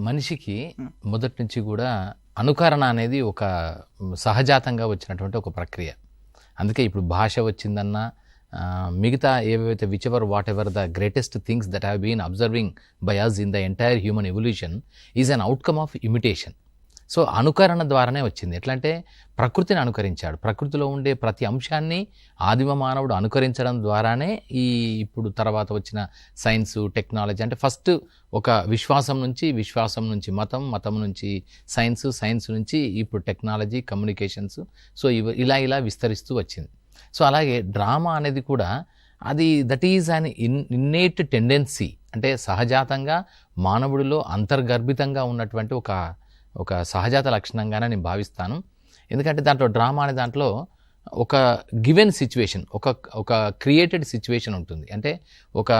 మనిషికి మొదటి నుంచి కూడా అనుకరణ అనేది ఒక సహజాతంగా వచ్చినటువంటి ఒక ప్రక్రియ. అందుకే ఇప్పుడు భాష వచ్చిందన్నా మిగతా ఏవైతే whatever the greatest things that have been observing by us in the entire human evolution is an outcome of imitation. So అనుకరణ ద్వారానే వచ్చింది. ఎట్లా అంటే ప్రకృతిని అనుకరించాడు. ప్రకృతిలో ఉండే ప్రతి అంశాన్ని ఆదిమ మానవుడు అనుకరించడం ద్వారానే ఈ ఇప్పుడు తర్వాత వచ్చిన సైన్సు టెక్నాలజీ, అంటే ఫస్ట్ ఒక విశ్వాసం నుంచి మతం నుంచి సైన్స్ నుంచి ఇప్పుడు టెక్నాలజీ, కమ్యూనికేషన్స్, సో ఇలా విస్తరిస్తూ వచ్చింది. సో అలాగే డ్రామా అనేది కూడా అది that is an innate tendency, అంటే సహజాతంగా మానవుడిలో అంతర్గర్భితంగా ఉన్నటువంటి ఒక సహజాత లక్షణంగానే నేను భావిస్తాను. ఎందుకంటే దాంట్లో డ్రామా అనే దాంట్లో ఒక గివెన్ సిచ్యువేషన్, ఒక క్రియేటెడ్ సిచ్యువేషన్ ఉంటుంది. అంటే ఒక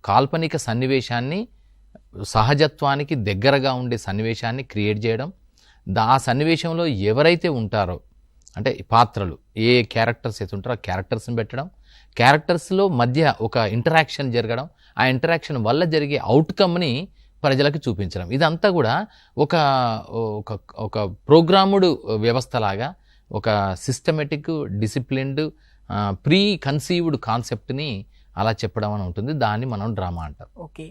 కాల్పనిక సన్నివేశాన్ని, సహజత్వానికి దగ్గరగా ఉండే సన్నివేశాన్ని క్రియేట్ చేయడం, ఆ సన్నివేశంలో ఎవరైతే ఉంటారో అంటే పాత్రలు ఏ క్యారెక్టర్స్ అయితే ఉంటారో ఆ క్యారెక్టర్స్ని పెట్టడం, క్యారెక్టర్స్లో మధ్య ఒక ఇంటరాక్షన్ జరగడం, ఆ ఇంటరాక్షన్ వల్ల జరిగే అవుట్కమ్ని ప్రజలకు చూపించడం, ఇదంతా కూడా ఒక ప్రోగ్రాముడ్ వ్యవస్థలాగా, ఒక సిస్టమేటిక్, డిసిప్లిన్డ్, ప్రీ కన్సీవ్డ్ కాన్సెప్ట్ని అలా చెప్పడం అని ఉంటుంది. దాన్ని మనం డ్రామా అంటాం. ఓకే.